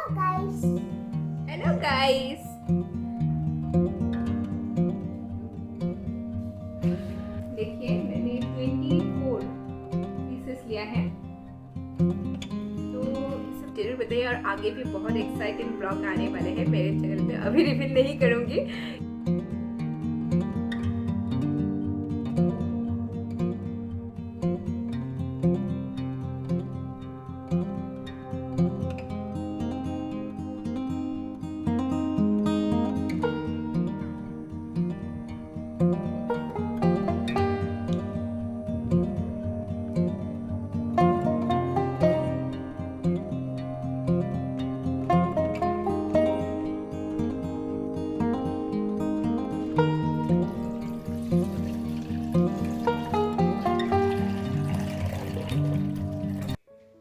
guys. Hello guys. देखिए मैंने 24 pieces लिया है, तो सब जरूर बताइए। और आगे भी बहुत एक्साइटिंग ब्लॉग आने वाले हैं मेरे चैनल पे, अभी रिवील नहीं करूंगी।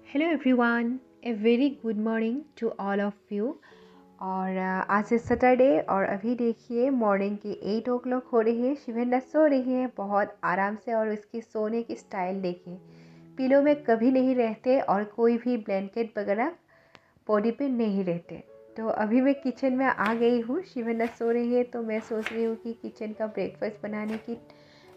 Hello everyone, a very good morning to all of you. और आज है सैटरडे और अभी देखिए मॉर्निंग के 8 o'clock हो रही है। शिवेंद्र सो रही है बहुत आराम से, और उसकी सोने की स्टाइल देखिए, पिलो में कभी नहीं रहते और कोई भी ब्लैंकेट वगैरह बॉडी पे नहीं रहते। तो अभी मैं किचन में आ गई हूँ, शिवेंद्र सो रही है, तो मैं सोच रही हूँ कि किचन का ब्रेकफास्ट बनाने की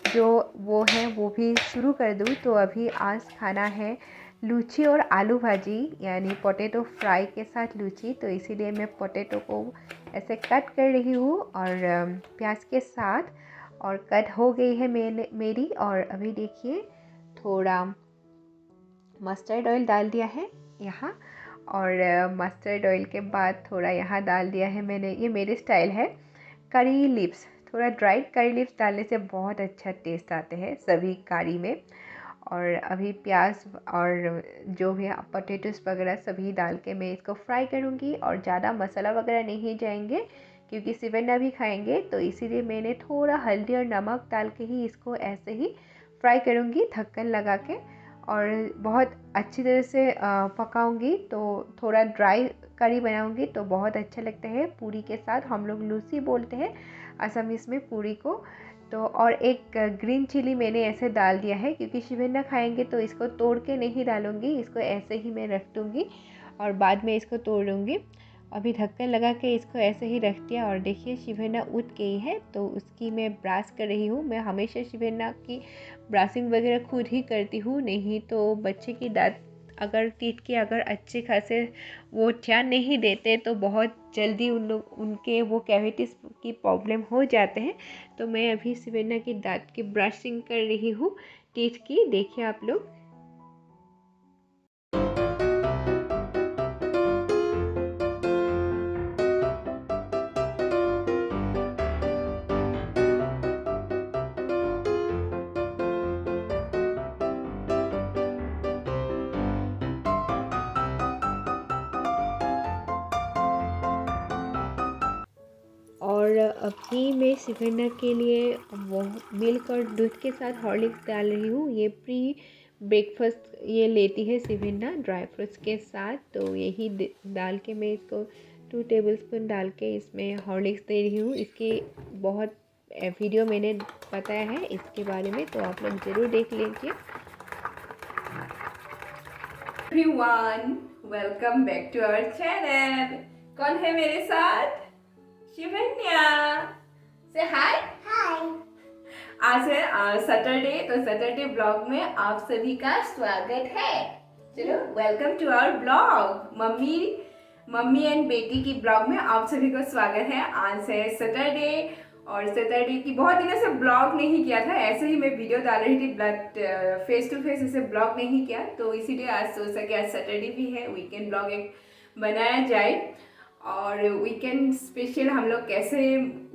जो वो है वो भी शुरू कर दूँ। तो अभी आज खाना है लूची और आलू भाजी, यानी पोटैटो फ्राई के साथ लूची। तो इसीलिए मैं पोटैटो को ऐसे कट कर रही हूँ और प्याज के साथ, और कट हो गई है मेरी। और अभी देखिए थोड़ा मस्टर्ड ऑयल डाल दिया है यहाँ, और मस्टर्ड ऑयल के बाद थोड़ा यहाँ डाल दिया है मैंने, ये मेरी स्टाइल है, करी लीव्स। थोड़ा ड्राइड करी लीव्स डालने से बहुत अच्छा टेस्ट आते हैं सभी करी में। और अभी प्याज और जो भी पोटैटोस वगैरह सभी डाल के मैं इसको फ्राई करूँगी, और ज़्यादा मसाला वगैरह नहीं जाएंगे क्योंकि सिवेन्ना भी खाएंगे। तो इसीलिए मैंने थोड़ा हल्दी और नमक डाल के ही इसको ऐसे ही फ्राई करूँगी ढक्कन लगा के, और बहुत अच्छी तरह से पकाऊंगी। तो थोड़ा ड्राई करी बनाऊंगी तो बहुत अच्छा लगता है पूरी के साथ। हम लोग लूसी बोलते हैं असमीज़ में पूरी को। तो और एक ग्रीन चिली मैंने ऐसे डाल दिया है क्योंकि शिवेंद्र खाएंगे, तो इसको तोड़ के नहीं डालूंगी, इसको ऐसे ही मैं रख दूँगी और बाद में इसको तोड़ लूँगी। अभी ढक्कन लगा के इसको ऐसे ही रख दिया, और देखिए शिवेंद्र उठ गई है तो उसकी मैं ब्रश कर रही हूँ। मैं हमेशा शिवेंद्र की ब्रशिंग वगैरह खुद ही करती हूँ, नहीं तो बच्चे की दांत अगर टीथ के अगर अच्छे खासे वो ध्यान नहीं देते तो बहुत जल्दी उनके वो कैविटीज़ की प्रॉब्लम हो जाते हैं। तो मैं अभी शिवेंद्र की दांत की ब्रशिंग कर रही हूँ टीथ की, देखिए आप लोग। और अभी मैं शिवेंद्र के लिए वो मिल्क और दूध के साथ हॉर्लिक्स डाल रही हूँ। ये प्री ब्रेकफास्ट ये लेती है शिवेंद्र ड्राई फ्रूट्स के साथ, तो यही डाल के मैं इसको 2 tablespoon डाल के इसमें हॉर्लिक्स दे रही हूँ। इसकी बहुत वीडियो मैंने बताया है इसके बारे में, तो आप लोग ज़रूर देख लीजिए। Everyone, welcome back to our channel. कौन है मेरे साथ? शिवन्या, से हाय। Hi. आज है सैटरडे, तो सैटरडे ब्लॉग में आप सभी का स्वागत है। चलो welcome to our blog. Mummy and बेटी की ब्लॉग में आप सभी को स्वागत है। आज है सैटरडे, और सैटरडे की बहुत दिनों से ब्लॉग नहीं किया था, ऐसे ही मैं वीडियो डाल रही थी बट फेस टू फेस इसे ब्लॉग नहीं किया, तो इसीलिए आज सोचा कि आज सैटरडे भी है, वीकेंड ब्लॉग एक बनाया जाए। और वीकेंड स्पेशल हम लोग कैसे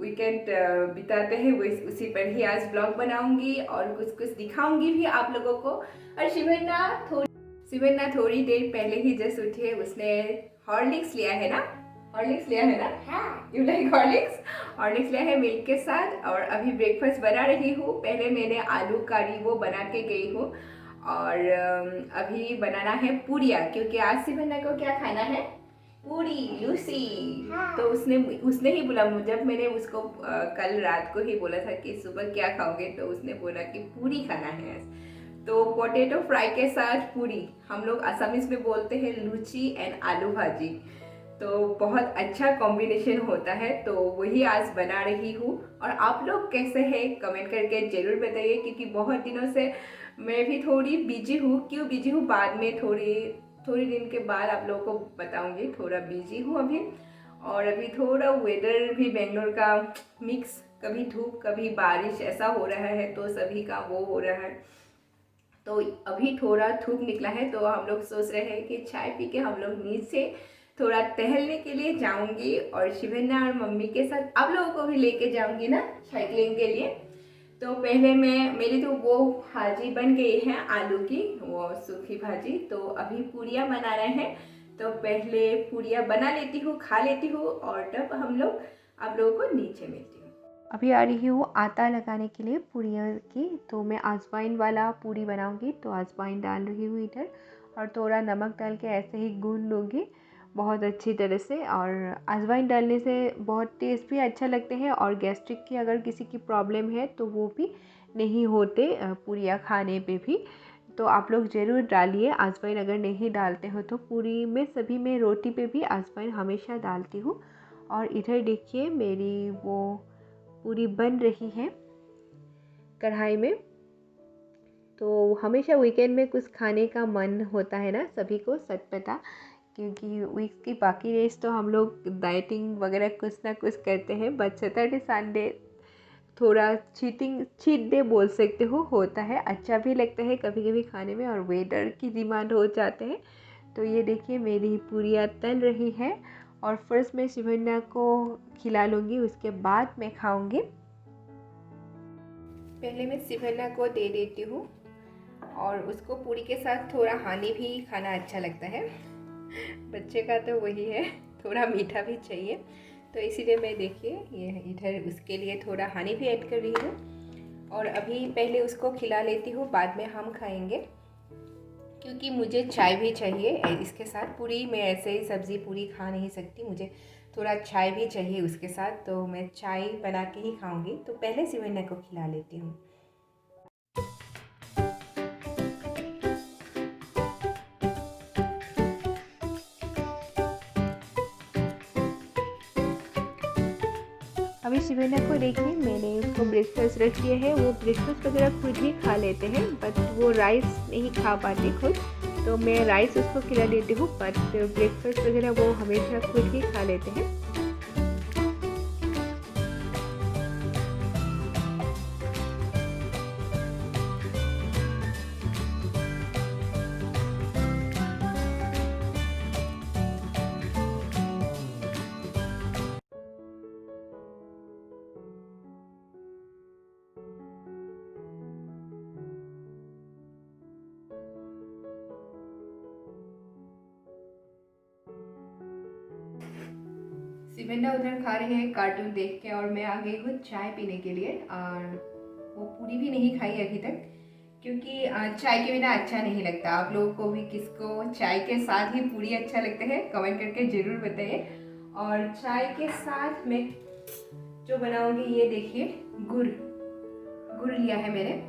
वीकेंड बिताते हैं वो उसी पर ही आज ब्लॉग बनाऊंगी, और कुछ कुछ दिखाऊंगी भी आप लोगों को। और शिवेन्ना थोड़ी देर पहले ही जस्ट उठी है, उसने हॉर्लिक्स लिया है ना, हॉर्लिक्स लिया है ना, हाँ. You like Horlicks. हॉर्लिक्स लिया है मिल्क के साथ, और अभी ब्रेकफास्ट बना रही हूँ। पहले मैंने आलू करी वो बना के गई हूँ, और अभी बनाना है पूरिया, क्योंकि आज शिवेन्ना को क्या खाना है, पूरी लूसी। हाँ. तो उसने ही बोला, जब मैंने उसको कल रात को ही बोला था कि सुबह क्या खाओगे, तो उसने बोला कि पूरी खाना है। तो पोटैटो फ्राई के साथ पूरी, हम लोग असमीज में बोलते हैं लूची एंड आलू भाजी। तो बहुत अच्छा कॉम्बिनेशन होता है, तो वही आज बना रही हूँ। और आप लोग कैसे हैं कमेंट करके ज़रूर बताइए, क्योंकि बहुत दिनों से मैं भी थोड़ी बिजी हूँ। क्यों बिजी हूँ बाद में थोड़ी दिन के बाद आप लोगों को बताऊँगी। थोड़ा बिजी हूँ अभी, और अभी थोड़ा वेदर भी बेंगलोर का मिक्स, कभी धूप कभी बारिश ऐसा हो रहा है, तो सभी का वो हो रहा है। तो अभी थोड़ा धूप निकला है, तो हम लोग सोच रहे हैं कि चाय पी के हम लोग नीचे थोड़ा टहलने के लिए जाऊंगी, और शिवन्ना और मम्मी के साथ आप लोगों को भी लेके जाऊंगी ना साइकिलिंग के लिए। तो पहले मेरी तो वो भाजी बन गई है, आलू की वो सूखी भाजी। तो अभी पूरियाँ बना रहे हैं, तो पहले पूरियाँ बना लेती हूँ, खा लेती हूँ, और तब हम लोग आप लोगों को नीचे मिलती हूँ। अभी आ रही हूँ आटा लगाने के लिए पूरियों की। तो मैं अजवाइन वाला पूरी बनाऊंगी, तो अजवाइन डाल रही हूँ इधर, और थोड़ा नमक डाल के ऐसे ही गूंद लूँगी बहुत अच्छी तरह से। और अजवाइन डालने से बहुत टेस्ट भी अच्छा लगते हैं, और गैस्ट्रिक की अगर किसी की प्रॉब्लम है तो वो भी नहीं होते पूरियाँ खाने पे भी। तो आप लोग ज़रूर डालिए अजवाइन, अगर नहीं डालते हो तो। पूरी में सभी में रोटी पे भी अजवाइन हमेशा डालती हूँ। और इधर देखिए मेरी वो पूरी बन रही है कढ़ाई में। तो हमेशा वीकेंड में कुछ खाने का मन होता है ना सभी को, चटपटा, क्योंकि वीक की बाकी डेज तो हम लोग डाइटिंग वगैरह कुछ ना कुछ करते हैं, बट सैटरडे संडे थोड़ा चीट डे बोल सकते हो, होता है। अच्छा भी लगता है कभी कभी खाने में, और वेदर की डिमांड हो जाते हैं। तो ये देखिए मेरी पूरियाँ तल रही है, और फर्स्ट मैं शिवन्या को खिला लूँगी, उसके बाद मैं खाऊँगी। पहले मैं शिवन्या को दे देती हूँ, और उसको पूरी के साथ थोड़ा हनी भी खाना अच्छा लगता है। बच्चे का तो वही है, थोड़ा मीठा भी चाहिए, तो इसीलिए मैं देखिए ये इधर उसके लिए थोड़ा हनी भी ऐड कर रही हूँ। और अभी पहले उसको खिला लेती हूँ, बाद में हम खाएंगे, क्योंकि मुझे चाय भी चाहिए इसके साथ। पूरी मैं ऐसे ही सब्ज़ी पूरी खा नहीं सकती, मुझे थोड़ा चाय भी चाहिए उसके साथ, तो मैं चाय बना के ही खाऊंगी। तो पहले शिवन्या को खिला लेती हूँ। अभी शिवन्या को देखिए मैंने उसको ब्रेकफास्ट रख दिया है, वो ब्रेकफास्ट वगैरह खुद ही खा लेते हैं, बट वो राइस नहीं खा पाते खुद, तो मैं राइस उसको खिला देती हूँ, बट ब्रेकफास्ट वगैरह वो हमेशा खुद ही खा लेते हैं। शिवन्या उधर खा रही है कार्टून देख के, और मैं आ गई हूँ चाय पीने के लिए। और वो पूरी भी नहीं खाई अभी तक, क्योंकि चाय के बिना अच्छा नहीं लगता। आप लोगों को भी किसको चाय के साथ ही पूरी अच्छा लगता है, कमेंट करके ज़रूर बताइए। और चाय के साथ मैं जो बनाऊंगी, ये देखिए गुड़ गुड़ लिया है मैंने,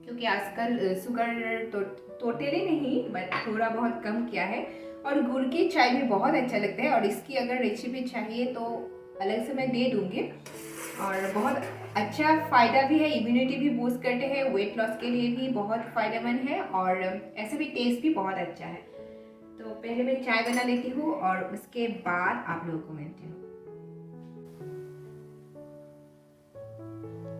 क्योंकि आजकल शुगर तो टोटली नहीं बट थोड़ा बहुत कम किया है। और गुड़ की चाय भी बहुत अच्छा लगता है, और इसकी अगर रेसिपी चाहिए तो अलग से मैं दे दूँगी। और बहुत अच्छा फ़ायदा भी है, इम्यूनिटी भी बूस्ट करते हैं, वेट लॉस के लिए भी बहुत फ़ायदेमंद है, और ऐसे भी टेस्ट भी बहुत अच्छा है। तो पहले मैं चाय बना लेती हूँ, और उसके बाद आप लोगों को मिलती हूँ।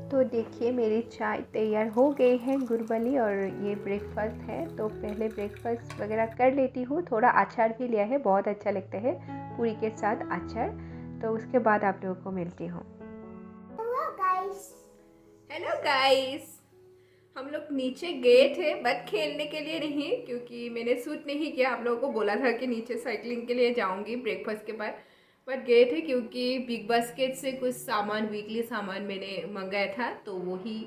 तो देखिए मेरी चाय तैयार हो गई है गुड़ वाली, और ये ब्रेकफास्ट है। तो पहले ब्रेकफास्ट वगैरह कर लेती हूँ, थोड़ा अचार भी लिया है, बहुत अच्छा लगता है पूरी के साथ अचार। तो उसके बाद आप लोगों को मिलती हूँ। हेलो गाइस, हम लोग नीचे गए थे बट खेलने के लिए नहीं, क्योंकि मैंने सूट नहीं किया। आप लोगों को बोला था कि नीचे साइकिलिंग के लिए जाऊंगी ब्रेकफास्ट के बाद, बट गए थे क्योंकि बिग बास्केट से कुछ सामान, वीकली सामान मैंने मंगाया था, तो वही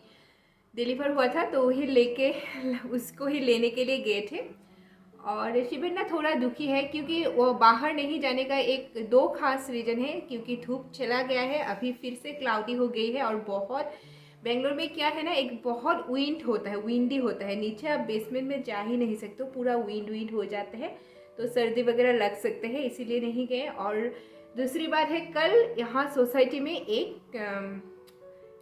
डिलीवर हुआ था, तो वही लेके उसको ही लेने के लिए गए थे। और शिवन्या थोड़ा दुखी है, क्योंकि वो बाहर नहीं जाने का एक दो खास रीज़न है, क्योंकि धूप चला गया है, अभी फिर से क्लाउडी हो गई है, और बहुत बेंगलोर में क्या है ना, एक बहुत विंड होता है, विंडी होता है। नीचे आप बेसमेंट में जा ही नहीं सकते, पूरा विंड हो जाता है। तो सर्दी वगैरह लग सकते हैं, इसीलिए नहीं गए। और दूसरी बात है, कल यहाँ सोसाइटी में एक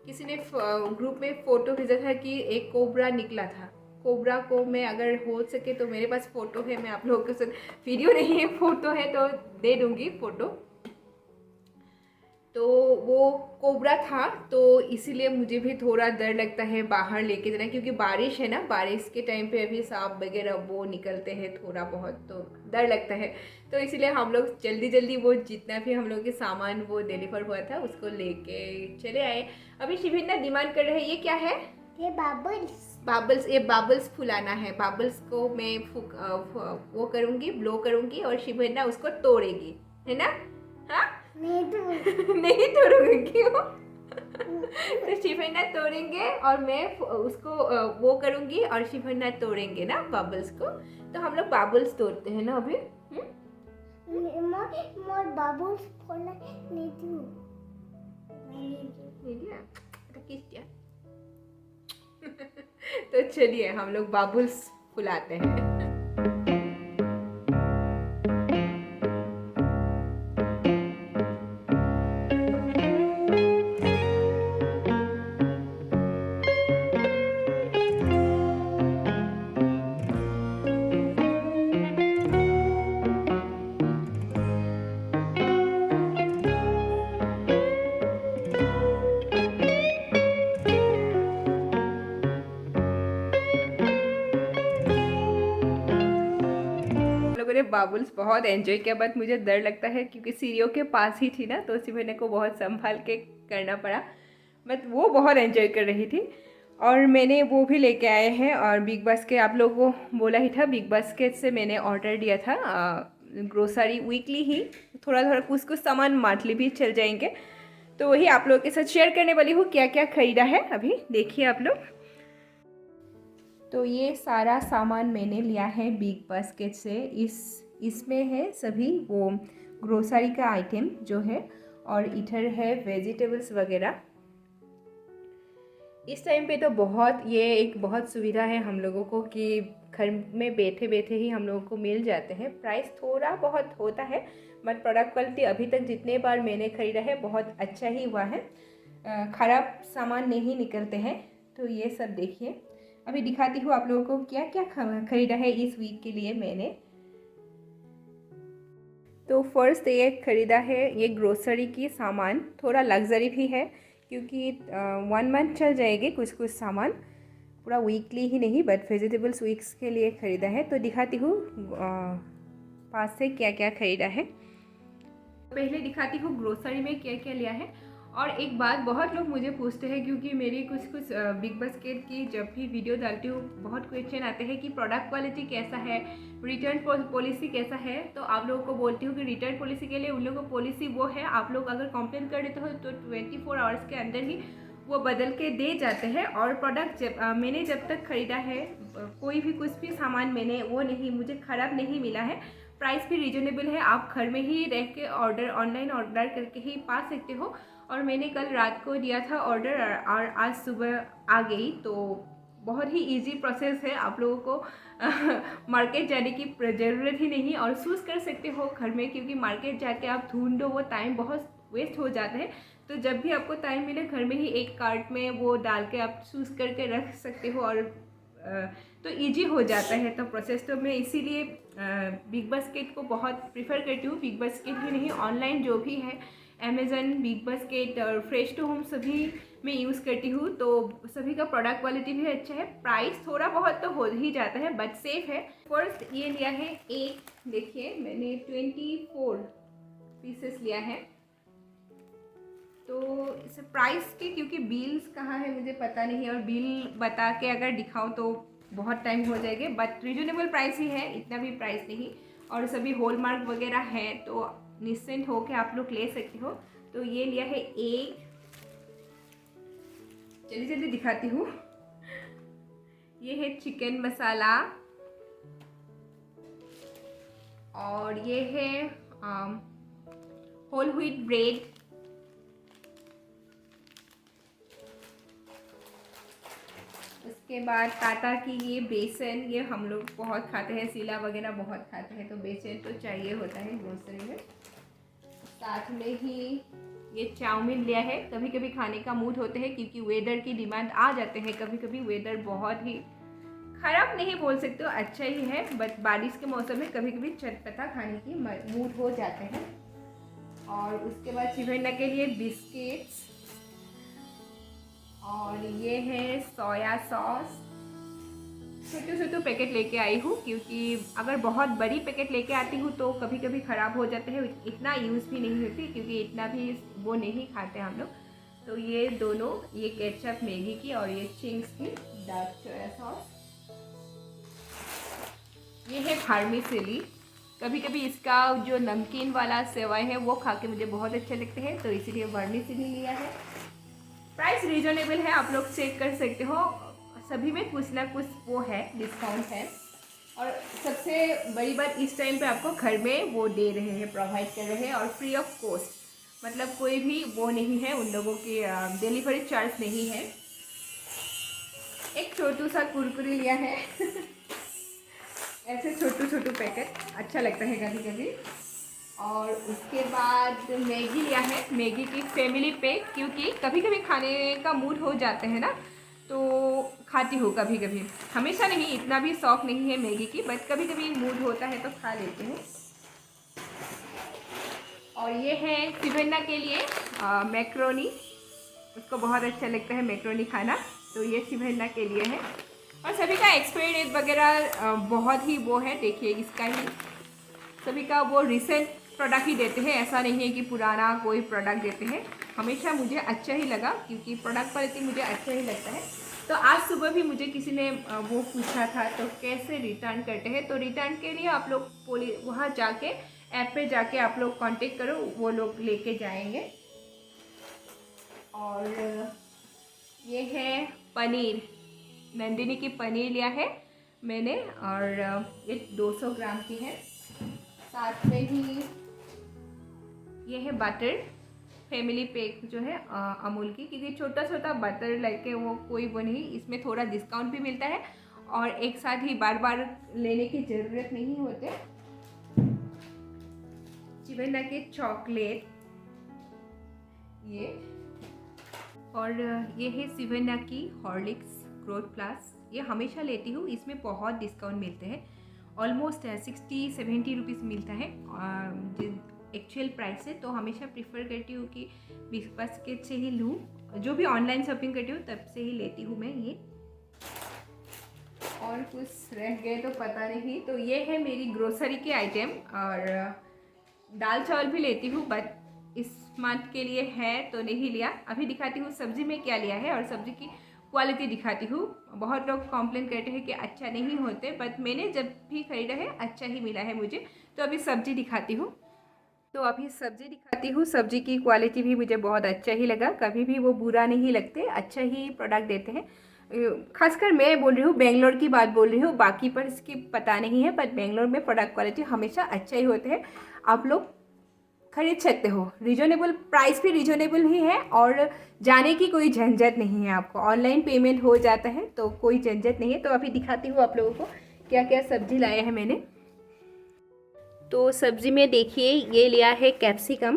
किसी ने ग्रुप में फ़ोटो भेजा था कि एक कोबरा निकला था। कोबरा को मैं अगर हो सके तो, मेरे पास फ़ोटो है, मैं आप लोगों के साथ, वीडियो नहीं है फ़ोटो है तो दे दूँगी फ़ोटो। तो वो कोबरा था, तो इसीलिए मुझे भी थोड़ा डर लगता है बाहर लेके जाना, क्योंकि बारिश है ना, बारिश के टाइम पे अभी सांप वगैरह वो निकलते हैं थोड़ा बहुत, तो डर लगता है। तो इसीलिए हम लोग जल्दी जल्दी वो जितना भी हम लोग के सामान वो डिलीवर हुआ था उसको लेके चले आए। अभी शिविना डिमांड कर रहे हैं, ये क्या है? ये बाबल्स। बाबल्स, ये बाबल्स फुलाना है। बाबल्स को मैं वो करूँगी, ब्लो करूँगी और शिविना उसको तोड़ेगी, है ना? हाँ नहीं तो नहीं तोड़ोगे क्यों? तो शिवन्ना तोड़ेंगे और मैं उसको वो करूँगी और शिवन्ना तोड़ेंगे ना बबल्स को। तो हम लोग बबल्स तोड़ते हैं ना अभी। मोर बबल्स फोड़ना नहीं दूँ। नहीं दिया तो किस दिया? तो चलिए हम लोग बबल्स फुलाते हैं। लोगों ने बाबुल्स बहुत एंजॉय किया, बट मुझे डर लगता है क्योंकि सीढ़ियों के पास ही थी ना, तो शिवन्ना को बहुत संभाल के करना पड़ा। बट वो बहुत एंजॉय कर रही थी। और मैंने वो भी लेके आए हैं, और बिग बास्केट आप लोगों को बोला ही था, बिग बास्केट से मैंने ऑर्डर दिया था ग्रोसरी वीकली ही, थोड़ा थोड़ा कुछ कुछ सामान मंथली भी चल जाएंगे। तो वही आप लोगों के साथ शेयर करने वाली हूँ क्या क्या खरीदा है। अभी देखिए आप लोग। तो ये सारा सामान मैंने लिया है बिग बास्केट से। इसमें है सभी वो ग्रोसरी का आइटम जो है, और इधर है वेजिटेबल्स वगैरह। इस टाइम पे तो बहुत, ये एक बहुत सुविधा है हम लोगों को कि घर में बैठे बैठे ही हम लोगों को मिल जाते हैं। प्राइस थोड़ा बहुत होता है, बट प्रोडक्ट क्वालिटी अभी तक जितने बार मैंने ख़रीदा है बहुत अच्छा ही हुआ है, ख़राब सामान नहीं निकलते हैं। तो ये सब देखिए, अभी दिखाती हूँ आप लोगों को क्या क्या ख़रीदा है इस वीक के लिए मैंने। तो फर्स्ट ये ख़रीदा है ये ग्रोसरी की सामान, थोड़ा लग्जरी भी है क्योंकि 1 मंथ चल जाएगी कुछ कुछ सामान, पूरा वीकली ही नहीं, बट वेजिटेबल्स वीक्स के लिए ख़रीदा है। तो दिखाती हूँ पास से क्या क्या ख़रीदा है। पहले दिखाती हूँ ग्रोसरी में क्या क्या लिया है। और एक बात, बहुत लोग मुझे पूछते हैं क्योंकि मेरी कुछ कुछ बिग बास्केट की जब भी वीडियो डालती हूँ बहुत क्वेश्चन आते हैं कि प्रोडक्ट क्वालिटी कैसा है, रिटर्न पॉलिसी कैसा है। तो आप लोगों को बोलती हूँ कि रिटर्न पॉलिसी के लिए उन लोगों को पॉलिसी वो है, आप लोग अगर कंप्लेन कर देते हो तो 24 आवर्स के अंदर ही वो बदल के दे जाते हैं। और प्रोडक्ट मैंने जब तक ख़रीदा है कोई भी कुछ भी सामान मैंने वो नहीं, मुझे ख़राब नहीं मिला है। प्राइस भी रीजनेबल है, आप घर में ही रह के ऑनलाइन ऑर्डर करके ही पा सकते हो। और मैंने कल रात को दिया था ऑर्डर और आज सुबह आ गई। तो बहुत ही इजी प्रोसेस है, आप लोगों को मार्केट जाने की ज़रूरत ही नहीं, और चूज़ कर सकते हो घर में, क्योंकि मार्केट जाके आप ढूंढो वो टाइम बहुत वेस्ट हो जाता है। तो जब भी आपको टाइम मिले घर में ही एक कार्ट में वो डाल के आप चूज़ करके रख सकते हो, और तो इजी हो जाता है तो प्रोसेस। तो मैं इसीलिए बिग बास्केट को बहुत प्रीफर करती हूँ। बिग बास्केट ही नहीं, ऑनलाइन जो भी है अमेज़न, बिग बास्केट और फ्रेश टू होम सभी मैं यूज़ करती हूँ। तो सभी का प्रोडक्ट क्वालिटी भी अच्छा है, प्राइस थोड़ा बहुत तो हो ही जाता है बट सेफ है। फर्स्ट ये लिया है एक, देखिए मैंने 24 पीसेस लिया है। तो इस प्राइस के, क्योंकि बिल्स कहाँ है मुझे पता नहीं, और बिल बता के अगर दिखाऊँ तो बहुत टाइम हो जाएगा, बट रीजनेबल प्राइस ही है, इतना भी प्राइस नहीं। और सभी हॉलमार्क वगैरह है तो निश्चिंत हो के आप लोग ले सकते हो। तो ये लिया है एक, जल्दी जल्दी दिखाती हूँ। ये है चिकन मसाला, और ये है होल व्हीट ब्रेड, उसके बाद टाटा की ये बेसन, ये हम लोग बहुत खाते हैं, सीला वगैरह बहुत खाते हैं, तो बेसन तो चाहिए होता है ग्रोसरी में। साथ में ही ये चाउमीन लिया है, कभी कभी खाने का मूड होते हैं क्योंकि वेदर की डिमांड आ जाते हैं। कभी कभी वेदर बहुत ही ख़राब नहीं बोल सकते हो, अच्छा ही है, बट बारिश के मौसम में कभी कभी चटपटा खाने की मूड हो जाते हैं। और उसके बाद शिवन्ना के लिए बिस्किट्स, और ये है सोया सॉस। छोटे छोटे पैकेट लेके आई हूँ क्योंकि अगर बहुत बड़ी पैकेट लेके आती हूँ तो कभी कभी ख़राब हो जाते हैं, इतना यूज़ भी नहीं होती क्योंकि इतना भी वो नहीं खाते हम लोग। तो ये दोनों, ये केचप मैगी की और ये चिंग्स की डार्क सोया सॉस। ये है वर्मिसेली। कभी कभी इसका जो नमकीन वाला सेवाई है वो खा के मुझे बहुत अच्छे लगते हैं, तो इसीलिए वर्मिसेली लिया है। प्राइस रीजनेबल है, आप लोग चेक कर सकते हो, सभी में कुछ ना कुछ वो है, डिस्काउंट है। और सबसे बड़ी बात, इस टाइम पे आपको घर में वो दे रहे हैं, प्रोवाइड कर रहे हैं, और फ्री ऑफ कॉस्ट, मतलब कोई भी वो नहीं है, उन लोगों की डिलीवरी चार्ज नहीं है। एक छोटू सा कुरकुरे लिया है ऐसे छोटू छोटू पैकेट अच्छा लगता है कभी कभी। और उसके बाद मैगी लिया है, मैगी की फैमिली पैक, क्योंकि कभी कभी खाने का मूड हो जाते हैं ना, तो खाती हूँ कभी कभी, हमेशा नहीं, इतना भी शौक नहीं है मैगी की, बट कभी कभी मूड होता है तो खा लेते हैं। और ये है शिवन्ना के लिए मैक्रोनी, उसको बहुत अच्छा लगता है मैक्रोनी खाना, तो ये शिवन्ना के लिए है। और सभी का एक्सपायरी डेट वगैरह बहुत ही वो है, देखिए इसका ही, सभी का वो रिसेंट प्रोडक्ट ही देते हैं, ऐसा नहीं है कि पुराना कोई प्रोडक्ट देते हैं। हमेशा मुझे अच्छा ही लगा क्योंकि प्रोडक्ट क्वालिटी मुझे अच्छा ही लगता है। तो आज सुबह भी मुझे किसी ने वो पूछा था तो कैसे रिटर्न करते हैं, तो रिटर्न के लिए आप लोग वहाँ जाके ऐप पे जाके आप लोग कांटेक्ट करो, वो लोग लेके जाएंगे। और ये है पनीर, नंदिनी की पनीर लिया है मैंने, और ये 200 ग्राम की है। साथ में ही ये है बटर, फैमिली पैक जो है अमूल की, क्योंकि छोटा छोटा बटर लेके वो कोई वो नहीं, इसमें थोड़ा डिस्काउंट भी मिलता है और एक साथ ही बार बार लेने की ज़रूरत नहीं होते। शिवन्ना के चॉकलेट ये, और ये है शिवन्ना की हॉर्लिक्स ग्रोथ प्लस, ये हमेशा लेती हूँ, इसमें बहुत डिस्काउंट मिलते हैं, ऑलमोस्ट 60-70 रुपीज़ मिलता है एक्चुअल प्राइस से, तो हमेशा प्रीफर करती हूँ कि बिग बास्केट से ही लूँ, जो भी ऑनलाइन शॉपिंग करती हूँ तब से ही लेती हूँ मैं ये। और कुछ रह गए तो पता नहीं, तो ये है मेरी ग्रोसरी के आइटम। और दाल चावल भी लेती हूँ, बट इस मंथ के लिए है तो नहीं लिया। अभी दिखाती हूँ सब्ज़ी में क्या लिया है और सब्ज़ी की क्वालिटी दिखाती हूँ। बहुत लोग कंप्लेन करते हैं कि अच्छा नहीं होते, बट मैंने जब भी खरीदा है अच्छा ही मिला है मुझे। तो अभी सब्ज़ी दिखाती हूँ, सब्ज़ी की क्वालिटी भी मुझे बहुत अच्छा ही लगा, कभी भी वो बुरा नहीं लगते, अच्छा ही प्रोडक्ट देते हैं। खासकर मैं बोल रही हूँ, बेंगलोर की बात बोल रही हूँ, बाकी पर इसकी पता नहीं है, बट बेंगलोर में प्रोडक्ट क्वालिटी हमेशा अच्छा ही होते हैं, आप लोग खरीद सकते हो। रीजनेबल प्राइस भी रीजनेबल ही है, और जाने की कोई झंझट नहीं है, आपको ऑनलाइन पेमेंट हो जाता है, तो कोई झंझट नहीं है। तो अभी दिखाती हूँ आप लोगों को क्या क्या सब्जी लाया है मैंने। तो सब्जी में देखिए ये लिया है कैप्सिकम,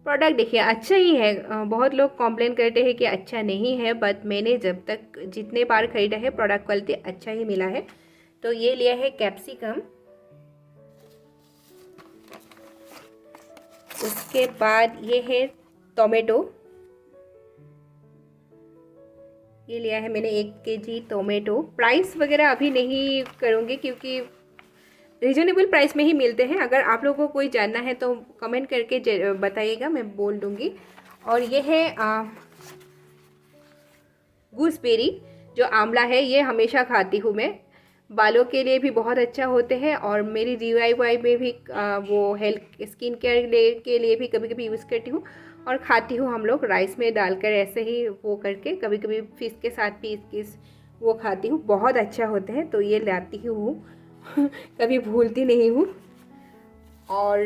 प्रोडक्ट देखिए अच्छा ही है, बहुत लोग कंप्लेन करते हैं कि अच्छा नहीं है, बट मैंने जब तक जितने बार खरीदा है प्रोडक्ट क्वालिटी अच्छा ही मिला है। तो ये लिया है कैप्सिकम, उसके बाद ये है टोमेटो, ये लिया है मैंने 1 केजी टोमेटो। प्राइस वगैरह अभी नहीं करूँगी क्योंकि रीजनेबल प्राइस में ही मिलते हैं, अगर आप लोगों को कोई जानना है तो कमेंट करके बताइएगा, मैं बोल दूँगी। और ये है गूसबेरी, जो आंवला है, ये हमेशा खाती हूँ मैं, बालों के लिए भी बहुत अच्छा होते हैं, और मेरी DIY में भी वो हेल्थ स्किन केयर के लिए भी कभी कभी यूज़ करती हूँ, और खाती हूँ हम लोग राइस में डालकर ऐसे ही वो करके, कभी कभी फिश के साथ पीस वो खाती हूँ, बहुत अच्छा होते हैं, तो ये लाती हूँ कभी भूलती नहीं हूँ। और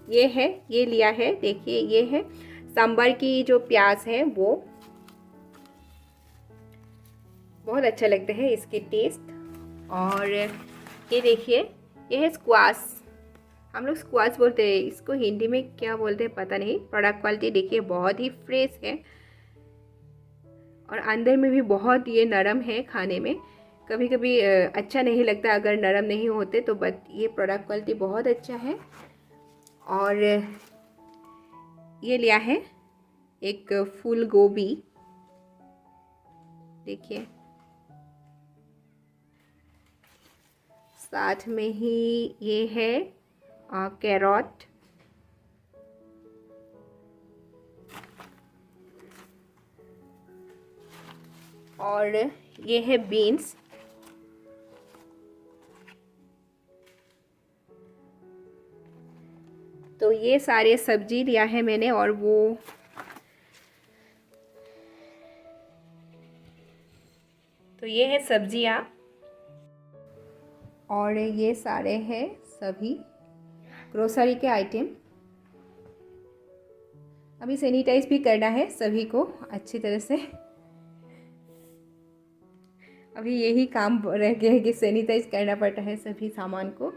ये है, ये लिया है, देखिए ये है सांभर की जो प्याज है वो, बहुत अच्छा लगता है इसके टेस्ट। और ये देखिए, ये है स्क्वाश। हम लोग स्क्वाश बोलते हैं इसको, हिंदी में क्या बोलते हैं पता नहीं। प्रोडक्ट क्वालिटी देखिए बहुत ही फ्रेश है और अंदर में भी बहुत ये नरम है। खाने में कभी कभी अच्छा नहीं लगता अगर नरम नहीं होते तो, बट ये प्रोडक्ट क्वालिटी बहुत अच्छा है। और ये लिया है एक फूल गोभी, देखिए, साथ में ही ये है कैरट, और ये है बीन्स। तो ये सारे सब्जी लिया है मैंने। और वो तो ये है सब्जियाँ, और ये सारे हैं सभी ग्रोसरी के आइटम। अभी सैनिटाइज भी करना है सभी को अच्छी तरह से। अभी यही काम रह गया है कि सैनिटाइज करना पड़ता है सभी सामान को,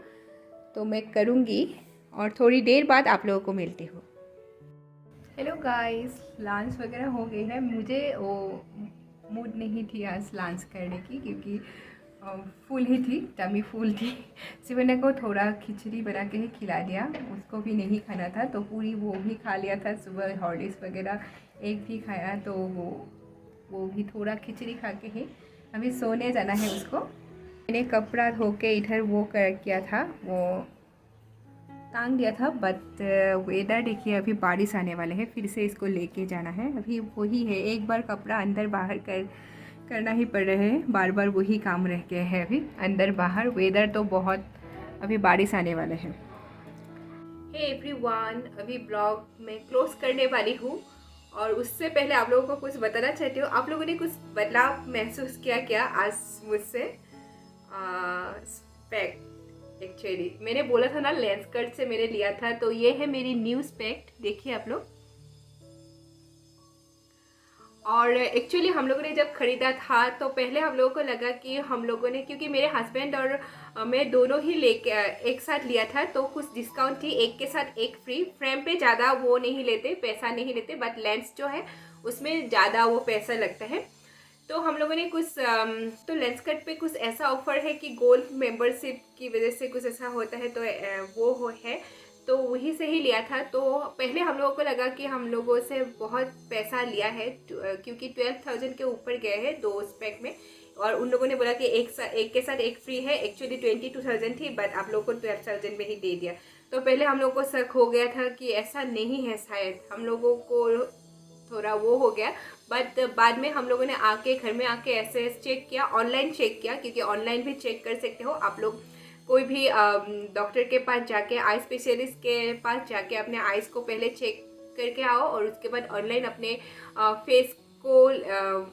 तो मैं करूँगी और थोड़ी देर बाद आप लोगों को मिलती हूँ। हेलो गाइस, लंच वगैरह हो गई है। मुझे वो मूड नहीं थी आज लंच करने की, क्योंकि फुल ही थी, टमी फुल थी। शिवन्या को थोड़ा खिचड़ी बना के ही खिला दिया, उसको भी नहीं खाना था तो पूरी वो भी खा लिया था। सुबह हॉर्लिक्स वगैरह एक भी खाया, तो वो भी थोड़ा खिचड़ी खा के ही अभी सोने जाना है उसको। मैंने कपड़ा धो के इधर वो कर किया था, वो टांग दिया था, बट वेदर देखिए अभी बारिश आने वाले हैं, फिर से इसको लेके जाना है। अभी वही है, एक बार कपड़ा अंदर बाहर करना ही पड़ रहे हैं, बार बार वही काम रह गया है अभी अंदर बाहर। वेदर तो बहुत, अभी बारिश आने वाले हैं। हे एवरीवन, अभी ब्लॉग में क्लोज करने वाली हूँ, और उससे पहले आप लोगों को कुछ बताना चाहती हूँ। आप लोगों ने कुछ बदलाव महसूस किया क्या आज मुझसे? स्पेक्ट, एक्चुअली मैंने बोला था ना लेंस कट से मैंने लिया था, तो ये है मेरी न्यू स्पेक्ट, देखिए आप लोग। और एक्चुअली हम लोगों ने जब ख़रीदा था तो पहले हम लोगों को लगा कि हम लोगों ने, क्योंकि मेरे हस्बैंड और मैं दोनों ही लेके एक साथ लिया था, तो कुछ डिस्काउंट थी, एक के साथ एक फ्री। फ्रेम पे ज़्यादा वो नहीं लेते, पैसा नहीं लेते, बट लेंस जो है उसमें ज़्यादा वो पैसा लगता है। तो हम लोगों ने कुछ तो लेंस कट पे कुछ ऐसा ऑफर है कि गोल्ड मेंबरशिप की वजह से कुछ ऐसा होता है, तो वो है, तो वहीं से ही लिया था। तो पहले हम लोगों को लगा कि हम लोगों से बहुत पैसा लिया है, क्योंकि 12,000 के ऊपर गए हैं 2 स्पेक में, और उन लोगों ने बोला कि एक के साथ एक फ्री है। एक्चुअली 22,000 थी, बट आप लोगों को 12,000 में ही दे दिया। तो पहले हम लोगों को शक हो गया था कि ऐसा नहीं है, शायद हम लोगों को थोड़ा वो हो गया। बट बाद में हम लोगों ने आके घर में आके ऐसे चेक किया, ऑनलाइन चेक किया, क्योंकि ऑनलाइन भी चेक कर सकते हो आप लोग। कोई भी डॉक्टर के पास जाके, आई स्पेशलिस्ट के पास जाके अपने आइज़ को पहले चेक करके आओ, और उसके बाद ऑनलाइन अपने फेस को,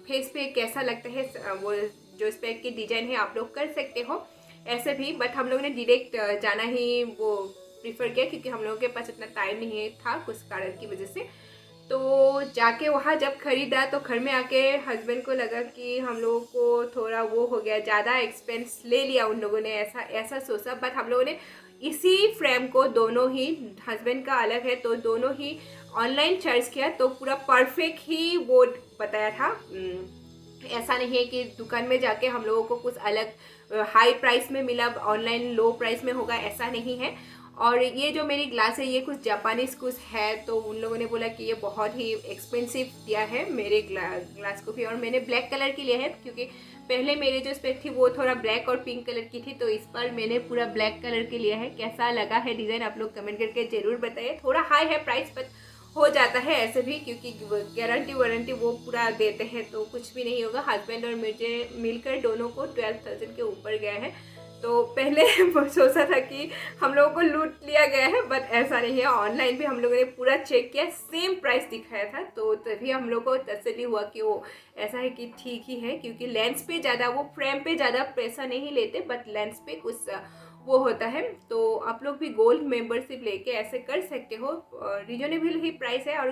फेस पे कैसा लगता है वो जो स्पेक की डिज़ाइन है आप लोग कर सकते हो ऐसे भी। बट हम लोगों ने डायरेक्ट जाना ही वो प्रीफर किया, क्योंकि हम लोगों के पास इतना टाइम नहीं था कुछ कारण की वजह से। तो जाके वहाँ जब ख़रीदा तो घर में आके हस्बैंड को लगा कि हम लोगों को थोड़ा वो हो गया, ज़्यादा एक्सपेंस ले लिया उन लोगों ने, ऐसा सोचा। बट हम लोगों ने इसी फ्रेम को, दोनों ही, हस्बैंड का अलग है तो दोनों ही ऑनलाइन सर्च किया, तो पूरा परफेक्ट ही वो बताया था। ऐसा नहीं है कि दुकान में जाके हम लोगों को कुछ अलग हाई प्राइस में मिला, ऑनलाइन लो प्राइस में होगा, ऐसा नहीं है। और ये जो मेरी ग्लास है ये कुछ जापानीज कुछ है, तो उन लोगों ने बोला कि ये बहुत ही एक्सपेंसिव दिया है मेरे ग्लास को भी। और मैंने ब्लैक कलर की लिया है, क्योंकि पहले मेरी जो स्पेक थी वो थोड़ा ब्लैक और पिंक कलर की थी, तो इस पर मैंने पूरा ब्लैक कलर की लिया है। कैसा लगा है डिज़ाइन आप लोग कमेंट करके ज़रूर बताइए। थोड़ा हाई है प्राइस, पर हो जाता है ऐसे भी, क्योंकि गारंटी वारंटी वो पूरा देते हैं, तो कुछ भी नहीं होगा। हस्बैंड और मुझे मिलकर दोनों को 12,000 के ऊपर गया है। तो पहले सोचा था कि हम लोगों को लूट लिया गया है, बट ऐसा नहीं है। ऑनलाइन भी हम लोगों ने पूरा चेक किया, सेम प्राइस दिखाया था, तो तभी हम लोग को तसल्ली हुआ कि वो ऐसा है कि ठीक ही है। क्योंकि लेंस पे ज़्यादा, वो फ्रेम पे ज़्यादा पैसा नहीं लेते, बट लेंस पे कुछ वो होता है। तो आप लोग भी गोल्ड मेंबरशिप लेके ऐसे कर सकते हो, रिजनेबल ही प्राइस है। और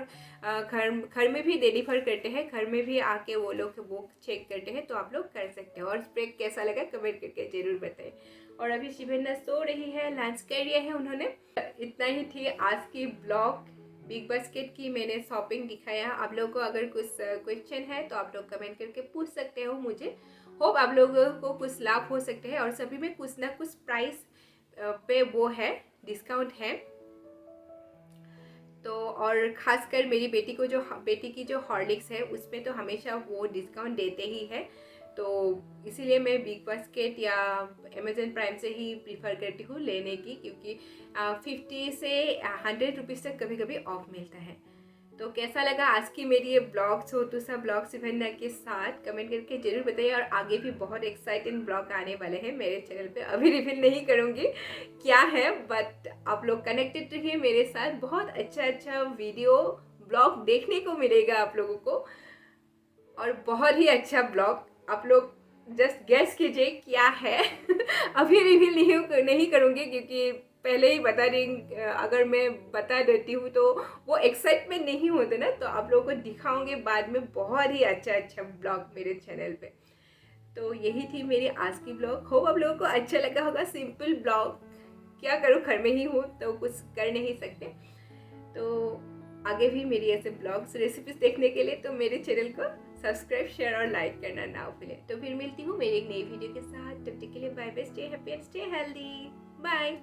घर में भी डिलीवर करते हैं, घर में भी आके वो लोग वो चेक करते हैं, तो आप लोग कर सकते हो। और स्प्रे कैसा लगा कमेंट करके ज़रूर बताएं। और अभी शिवेन्ना सो रही है, लंच कर लिया है उन्होंने। इतना ही थी आज की ब्लॉग बिग बास्केट की। मैंने शॉपिंग दिखाया। आप लोगों को अगर कुछ क्वेश्चन है तो आप लोग कमेंट करके पूछ सकते हो मुझे। होप आप लोगों को कुछ लाभ हो सकते हैं। और सभी में कुछ ना कुछ प्राइस पे वो है, डिस्काउंट है। तो और ख़ासकर मेरी बेटी की जो हॉर्लिक्स है उसमें तो हमेशा वो डिस्काउंट देते ही है। तो इसीलिए मैं बिग बास्केट या अमेजन प्राइम से ही प्रीफर करती हूँ लेने की, क्योंकि 50 से 100 रुपीज़ तक कभी कभी ऑफ मिलता है। तो कैसा लगा आज की मेरी ये ब्लॉग, छोटू सा ब्लॉग शिवेन्ना के साथ, कमेंट करके जरूर बताइए। और आगे भी बहुत एक्साइटिंग ब्लॉग आने वाले हैं मेरे चैनल पे। अभी रिवील नहीं करूँगी क्या है, बट आप लोग कनेक्टेड रहिए मेरे साथ। बहुत अच्छा वीडियो ब्लॉग देखने को मिलेगा आप लोगों को, और बहुत ही अच्छा ब्लॉग। आप लोग जस्ट गेस कीजिए क्या है। अभी रिवील नहीं करूँगी, क्योंकि पहले ही बता रही, अगर मैं बता देती हूँ तो वो एक्साइटमेंट नहीं होते ना। तो आप लोगों को दिखाऊंगे बाद में बहुत ही अच्छा ब्लॉग मेरे चैनल पे। तो यही थी मेरी आज की ब्लॉग। होप आप लोगों को अच्छा लगा होगा। सिंपल ब्लॉग, क्या करूँ, घर में ही हूँ तो कुछ कर नहीं सकते। तो आगे भी मेरी ऐसे ब्लॉग्स रेसिपीज देखने के लिए तो मेरे चैनल को सब्सक्राइब, शेयर और लाइक करना ना भूलें। तो फिर मिलती हूँ मेरी एक नई वीडियो के साथ। तब तक के लिए bye bye, stay happy and stay healthy, bye.